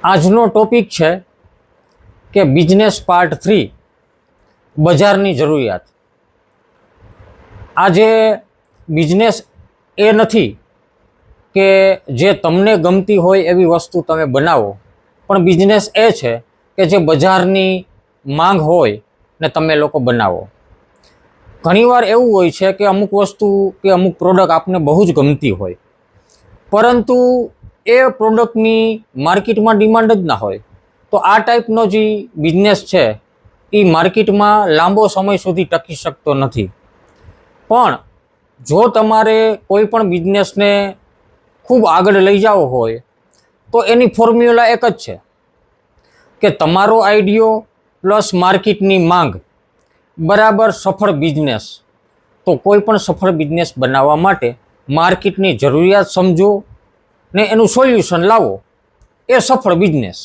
આજનો ટોપિક છે કે બિઝનેસ પાર્ટ 3 બજારની જરૂરિયાત। આજે બિઝનેસ એ નથી કે જે તમને ગમતી હોય એવી વસ્તુ તમે બનાવો, પણ બિઝનેસ એ છે કે જે બજારની માંગ હોય ને તમે લોકો બનાવો। ઘણીવાર એવું હોય છે કે અમુક વસ્તુ કે અમુક પ્રોડક્ટ આપને બહુ જ ગમતી હોય, પરંતુ એ પ્રોડક્ટની માર્કેટમાં ડિમાન્ડ જ ના હોય, તો આ ટાઈપનો જે બિઝનેસ છે એ માર્કેટમાં લાંબો સમય સુધી ટકી શકતો નથી। પણ જો તમારે કોઈ પણ બિઝનેસને ખૂબ આગળ લઈ જવો હોય તો એની ફોર્મ્યુલા એક જ છે કે તમારો આઈડિયો પ્લસ માર્કેટની માંગ બરાબર સફળ બિઝનેસ। તો કોઈ પણ સફળ બિઝનેસ બનાવવા માટે માર્કેટની જરૂરિયાત સમજો ને એનું સોલ્યુશન લાવો, એ સફળ બિઝનેસ।